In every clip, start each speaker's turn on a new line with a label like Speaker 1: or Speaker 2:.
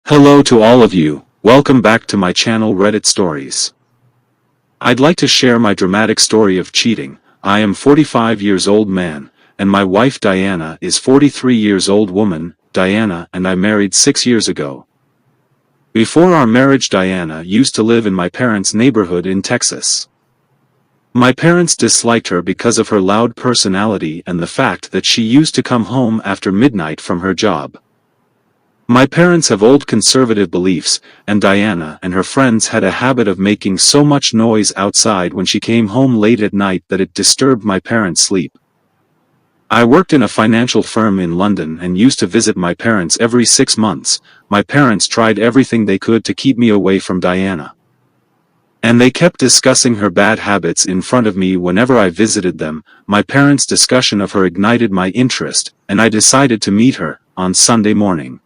Speaker 1: Hello to all of you, welcome back to my channel Reddit Stories. I'd like to share my dramatic story of cheating. I am 45 years old man, and my wife Diana is 43 years old woman. Diana and I married 6 years ago. Before our marriage, Diana used to live in my parents' neighborhood in Texas. My parents disliked her because of her loud personality and the fact that she used to come home after midnight from her job. My parents have old conservative beliefs, and Diana and her friends had a habit of making so much noise outside when she came home late at night that it disturbed my parents' sleep. I worked in a financial firm in London and used to visit my parents every 6 months. My parents tried everything they could to keep me away from Diana. And they kept discussing her bad habits in front of me whenever I visited them. My parents' discussion of her ignited my interest, and I decided to meet her on Sunday morning.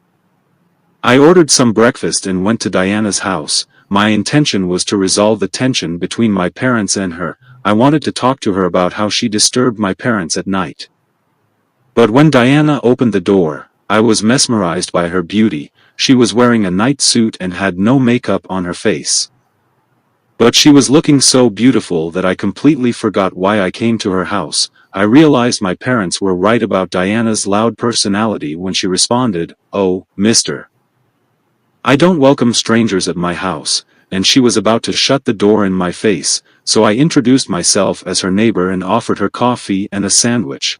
Speaker 1: I ordered some breakfast and went to Diana's house. My intention was to resolve the tension between my parents and her. I wanted to talk to her about how she disturbed my parents at night. But when Diana opened the door, I was mesmerized by her beauty. She was wearing a night suit and had no makeup on her face. But she was looking so beautiful that I completely forgot why I came to her house. I realized my parents were right about Diana's loud personality when she responded, "Oh, mister. I don't welcome strangers at my house," and she was about to shut the door in my face, so I introduced myself as her neighbor and offered her coffee and a sandwich.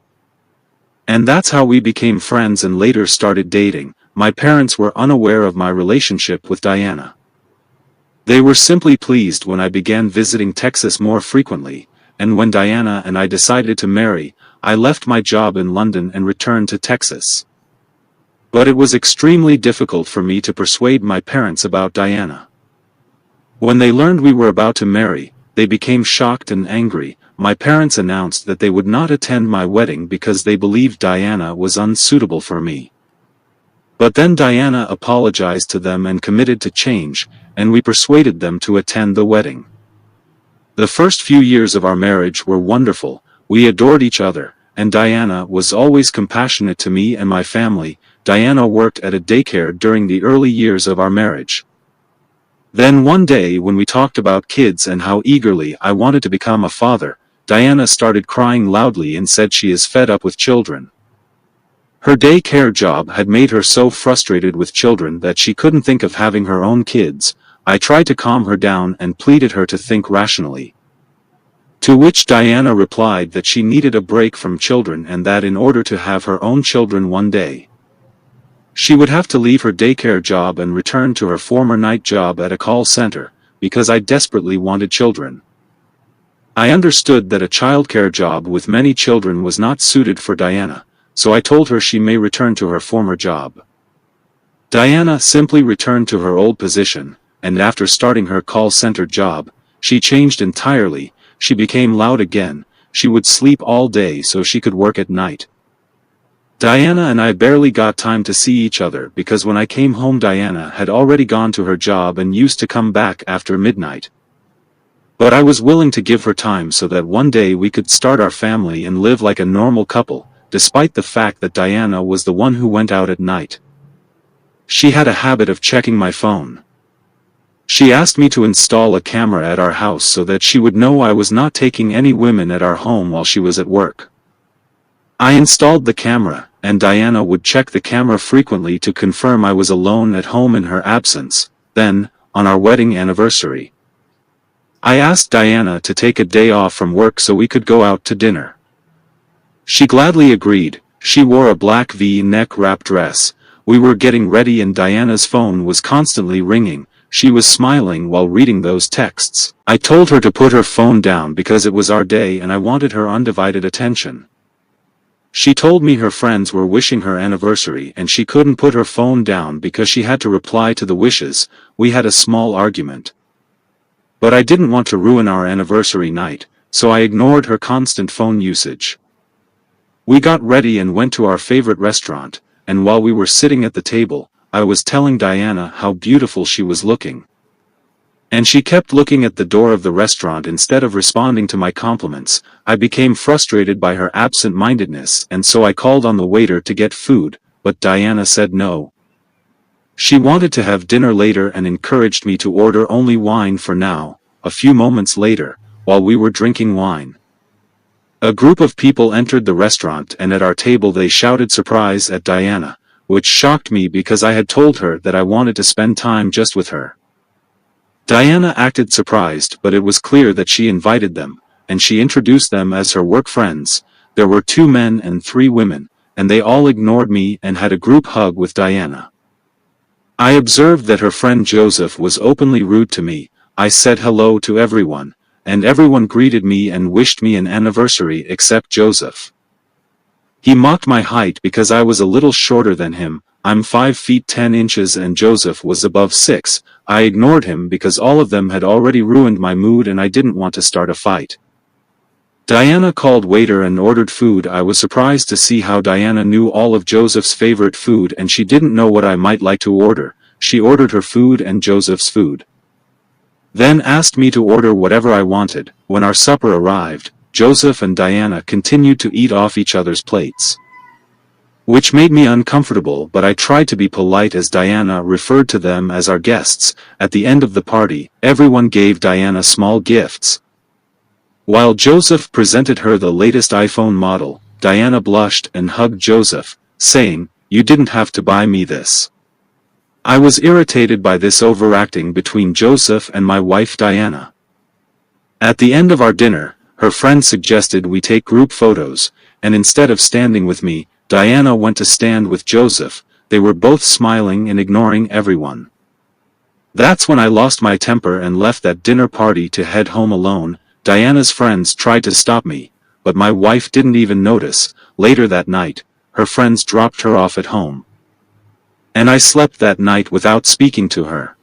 Speaker 1: And that's how we became friends and later started dating. My parents were unaware of my relationship with Diana. They were simply pleased when I began visiting Texas more frequently, and when Diana and I decided to marry, I left my job in London and returned to Texas. But it was extremely difficult for me to persuade my parents about Diana. When they learned we were about to marry, they became shocked and angry. My parents announced that they would not attend my wedding because they believed Diana was unsuitable for me. But then Diana apologized to them and committed to change, and we persuaded them to attend the wedding. The first few years of our marriage were wonderful. We adored each other, and Diana was always compassionate to me and my family. Diana worked at a daycare during the early years of our marriage. Then one day when we talked about kids and how eagerly I wanted to become a father, Diana started crying loudly and said she is fed up with children. Her daycare job had made her so frustrated with children that she couldn't think of having her own kids. I tried to calm her down and pleaded her to think rationally. To which Diana replied that she needed a break from children and that in order to have her own children one day, she would have to leave her daycare job and return to her former night job at a call center, because I desperately wanted children. I understood that a childcare job with many children was not suited for Diana, so I told her she may return to her former job. Diana simply returned to her old position, and after starting her call center job, she changed entirely. She became loud again. She would sleep all day so she could work at night. Diana and I barely got time to see each other because when I came home Diana had already gone to her job and used to come back after midnight. But I was willing to give her time so that one day we could start our family and live like a normal couple, despite the fact that Diana was the one who went out at night. She had a habit of checking my phone. She asked me to install a camera at our house so that she would know I was not taking any women at our home while she was at work. I installed the camera, and Diana would check the camera frequently to confirm I was alone at home in her absence. Then, on our wedding anniversary, I asked Diana to take a day off from work so we could go out to dinner. She gladly agreed. She wore a black V-neck wrap dress. We were getting ready and Diana's phone was constantly ringing. She was smiling while reading those texts. I told her to put her phone down because it was our day and I wanted her undivided attention. She told me her friends were wishing her anniversary and she couldn't put her phone down because she had to reply to the wishes. We had a small argument. But I didn't want to ruin our anniversary night, so I ignored her constant phone usage. We got ready and went to our favorite restaurant, and while we were sitting at the table, I was telling Diana how beautiful she was looking. And she kept looking at the door of the restaurant instead of responding to my compliments. I became frustrated by her absent-mindedness and so I called on the waiter to get food, but Diana said no. She wanted to have dinner later and encouraged me to order only wine for now. A few moments later, while we were drinking wine, a group of people entered the restaurant, and at our table they shouted surprise at Diana, which shocked me because I had told her that I wanted to spend time just with her. Diana acted surprised, but it was clear that she invited them, and she introduced them as her work friends. There were 2 men and 3 women, and they all ignored me and had a group hug with Diana. I observed that her friend Joseph was openly rude to me. I said hello to everyone, and everyone greeted me and wished me an anniversary except Joseph. He mocked my height because I was a little shorter than him. I'm 5 feet 10 inches and Joseph was above 6. I ignored him because all of them had already ruined my mood and I didn't want to start a fight. Diana called waiter and ordered food. I was surprised to see how Diana knew all of Joseph's favorite food and she didn't know what I might like to order. She ordered her food and Joseph's food, then asked me to order whatever I wanted. When our supper arrived, Joseph and Diana continued to eat off each other's plates, which made me uncomfortable, but I tried to be polite as Diana referred to them as our guests. At the end of the party, everyone gave Diana small gifts. While Joseph presented her the latest iPhone model, Diana blushed and hugged Joseph, saying, "You didn't have to buy me this." I was irritated by this overacting between Joseph and my wife Diana. At the end of our dinner, her friend suggested we take group photos, and instead of standing with me, Diana went to stand with Joseph. They were both smiling and ignoring everyone. That's when I lost my temper and left that dinner party to head home alone. Diana's friends tried to stop me, but my wife didn't even notice. Later that night, her friends dropped her off at home, and I slept that night without speaking to her.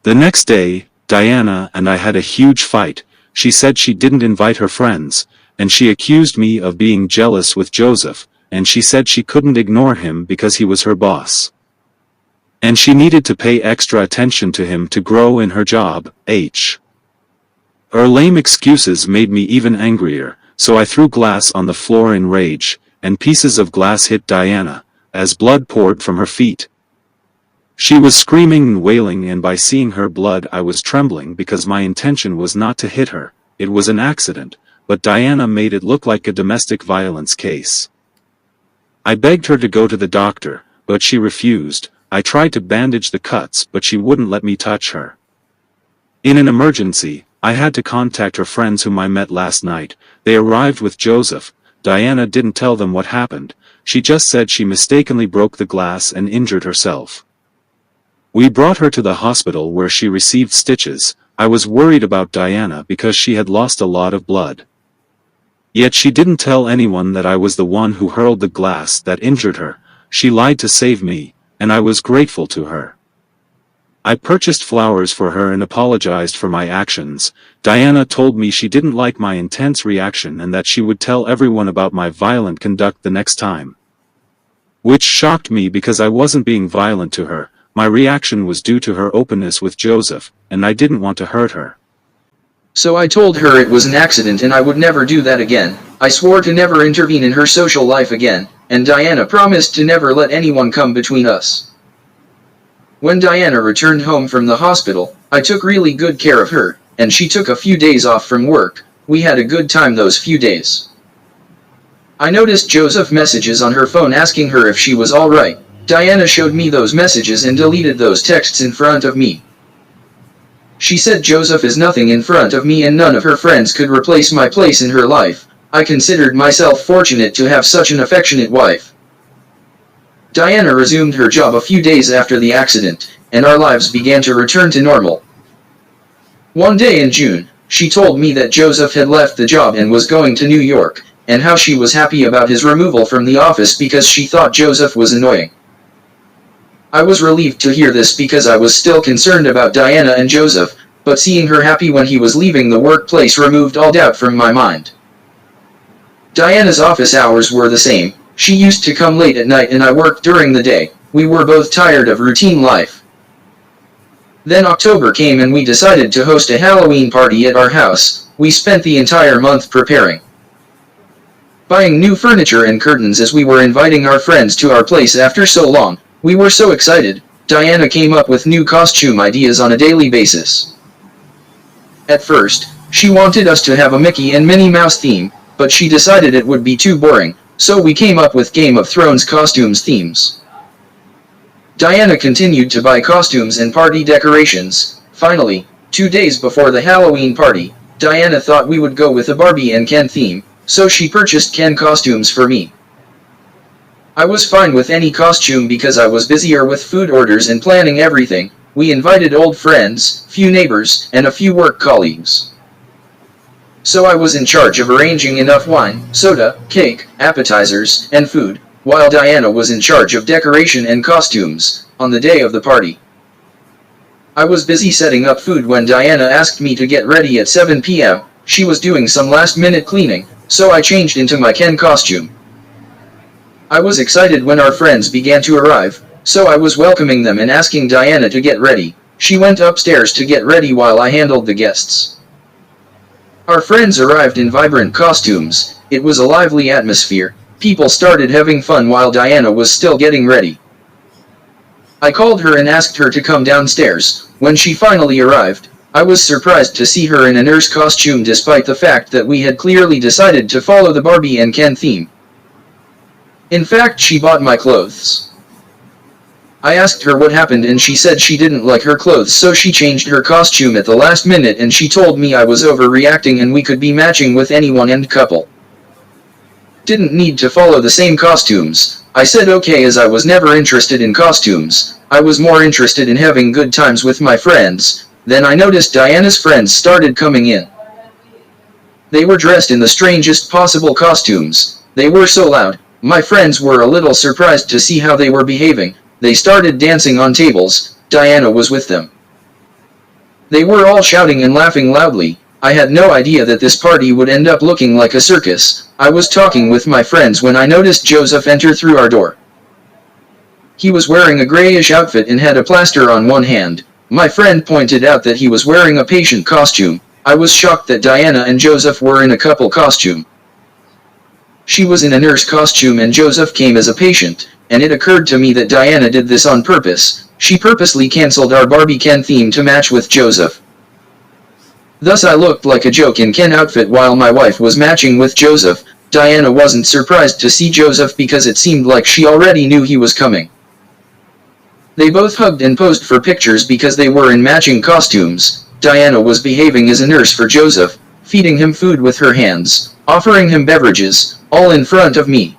Speaker 1: The next day, Diana and I had a huge fight. She said she didn't invite her friends, and she accused me of being jealous with Joseph, and she said she couldn't ignore him because he was her boss, and she needed to pay extra attention to him to grow in her job. Her lame excuses made me even angrier, so I threw glass on the floor in rage, and pieces of glass hit Diana, as blood poured from her feet. She was screaming and wailing, and by seeing her blood I was trembling because my intention was not to hit her. It was an accident, but Diana made it look like a domestic violence case. I begged her to go to the doctor, but she refused. I tried to bandage the cuts, but she wouldn't let me touch her. In an emergency, I had to contact her friends whom I met last night. They arrived with Joseph. Diana didn't tell them what happened. She just said she mistakenly broke the glass and injured herself. We brought her to the hospital where she received stitches. I was worried about Diana because she had lost a lot of blood. Yet she didn't tell anyone that I was the one who hurled the glass that injured her. She lied to save me, and I was grateful to her. I purchased flowers for her and apologized for my actions. Diana told me she didn't like my intense reaction and that she would tell everyone about my violent conduct the next time, which shocked me because I wasn't being violent to her. My reaction was due to her openness with Joseph, and I didn't want to hurt her.
Speaker 2: So I told her it was an accident and I would never do that again. I swore to never intervene in her social life again, and Diana promised to never let anyone come between us. When Diana returned home from the hospital, I took really good care of her, and she took a few days off from work. We had a good time those few days. I noticed Joseph messages on her phone asking her if she was alright. Diana showed me those messages and deleted those texts in front of me. She said Joseph is nothing in front of me and none of her friends could replace my place in her life. I considered myself fortunate to have such an affectionate wife. Diana resumed her job a few days after the accident, and our lives began to return to normal. One day in June, she told me that Joseph had left the job and was going to New York, and how she was happy about his removal from the office because she thought Joseph was annoying. I was relieved to hear this because I was still concerned about Diana and Joseph, but seeing her happy when he was leaving the workplace removed all doubt from my mind. Diana's office hours were the same. She used to come late at night and I worked during the day. We were both tired of routine life. Then October came and we decided to host a Halloween party at our house. We spent the entire month preparing, buying new furniture and curtains as we were inviting our friends to our place after so long. We were so excited. Diana came up with new costume ideas on a daily basis. At first, she wanted us to have a Mickey and Minnie Mouse theme, but she decided it would be too boring, so we came up with Game of Thrones costumes themes. Diana continued to buy costumes and party decorations. Finally, 2 days before the Halloween party, Diana thought we would go with a Barbie and Ken theme, so she purchased Ken costumes for me. I was fine with any costume because I was busier with food orders and planning everything. We invited old friends, few neighbors, and a few work colleagues. So I was in charge of arranging enough wine, soda, cake, appetizers, and food, while Diana was in charge of decoration and costumes, on the day of the party. I was busy setting up food when Diana asked me to get ready at 7 p.m. She was doing some last-minute cleaning, so I changed into my Ken costume. I was excited when our friends began to arrive, so I was welcoming them and asking Diana to get ready. She went upstairs to get ready while I handled the guests. Our friends arrived in vibrant costumes. It was a lively atmosphere. People started having fun while Diana was still getting ready. I called her and asked her to come downstairs. When she finally arrived, I was surprised to see her in a nurse costume despite the fact that we had clearly decided to follow the Barbie and Ken theme. In fact, she bought my clothes. I asked her what happened and she said she didn't like her clothes, so she changed her costume at the last minute, and she told me I was overreacting and we could be matching with anyone and couple. Didn't need to follow the same costumes. I said okay, as I was never interested in costumes. I was more interested in having good times with my friends. Then I noticed Diana's friends started coming in. They were dressed in the strangest possible costumes. They were so loud. My friends were a little surprised to see how they were behaving. They started dancing on tables. Diana was with them. They were all shouting and laughing loudly. I had no idea that this party would end up looking like a circus. I was talking with my friends when I noticed Joseph enter through our door. He was wearing a grayish outfit and had a plaster on one hand. My friend pointed out that he was wearing a patient costume. I was shocked that Diana and Joseph were in a couple costume. She was in a nurse costume and Joseph came as a patient, and it occurred to me that Diana did this on purpose. She purposely cancelled our Barbie Ken theme to match with Joseph. Thus I looked like a joke in Ken outfit while my wife was matching with Joseph. Diana wasn't surprised to see Joseph because it seemed like she already knew he was coming. They both hugged and posed for pictures because they were in matching costumes. Diana was behaving as a nurse for Joseph, feeding him food with her hands, offering him beverages, all in front of me.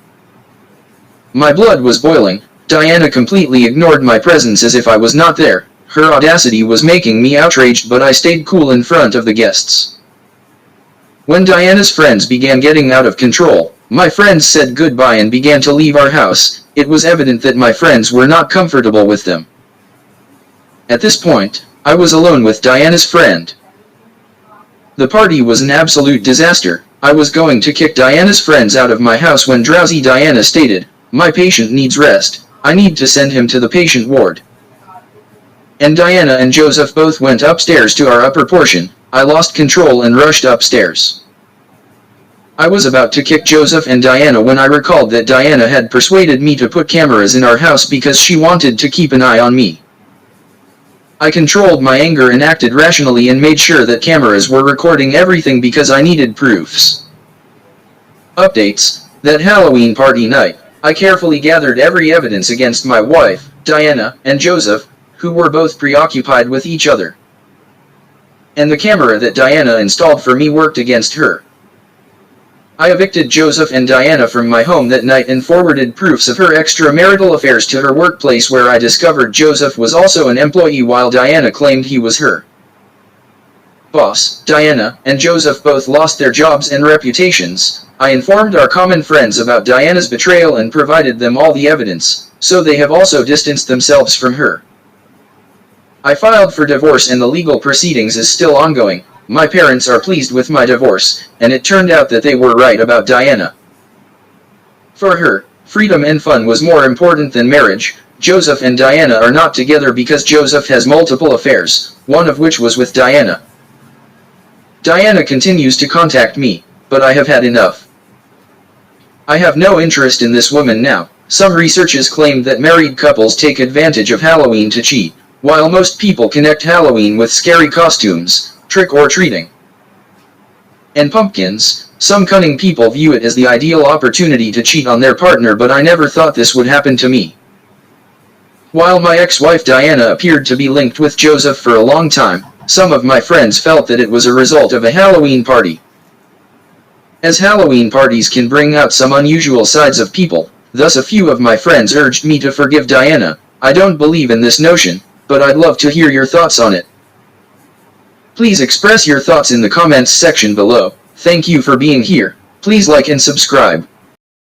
Speaker 2: My blood was boiling. Diana completely ignored my presence as if I was not there. Her audacity was making me outraged, but I stayed cool in front of the guests. When Diana's friends began getting out of control, my friends said goodbye and began to leave our house. It was evident that my friends were not comfortable with them. At this point, I was alone with Diana's friend. The party was an absolute disaster. I was going to kick Diana's friends out of my house when drowsy Diana stated, "My patient needs rest. I need to send him to the patient ward." And Diana and Joseph both went upstairs to our upper portion. I lost control and rushed upstairs. I was about to kick Joseph and Diana when I recalled that Diana had persuaded me to put cameras in our house because she wanted to keep an eye on me. I controlled my anger and acted rationally and made sure that cameras were recording everything because I needed proofs. Updates. That Halloween party night, I carefully gathered every evidence against my wife, Diana, and Joseph, who were both preoccupied with each other. And the camera that Diana installed for me worked against her. I evicted Joseph and Diana from my home that night and forwarded proofs of her extramarital affairs to her workplace, where I discovered Joseph was also an employee while Diana claimed he was her boss. Diana and Joseph both lost their jobs and reputations. I informed our common friends about Diana's betrayal and provided them all the evidence, so they have also distanced themselves from her. I filed for divorce and the legal proceedings is still ongoing. My parents are pleased with my divorce, and it turned out that they were right about Diana. For her, freedom and fun was more important than marriage. Joseph and Diana are not together because Joseph has multiple affairs, one of which was with Diana. Diana continues to contact me, but I have had enough. I have no interest in this woman now. Some researches claim that married couples take advantage of Halloween to cheat, while most people connect Halloween with scary costumes, trick-or-treating, and pumpkins. Some cunning people view it as the ideal opportunity to cheat on their partner, but I never thought this would happen to me. While my ex-wife Diana appeared to be linked with Joseph for a long time, some of my friends felt that it was a result of a Halloween party. As Halloween parties can bring out some unusual sides of people, thus a few of my friends urged me to forgive Diana. I don't believe in this notion, but I'd love to hear your thoughts on it. Please express your thoughts in the comments section below. Thank you for being here. Please like and subscribe.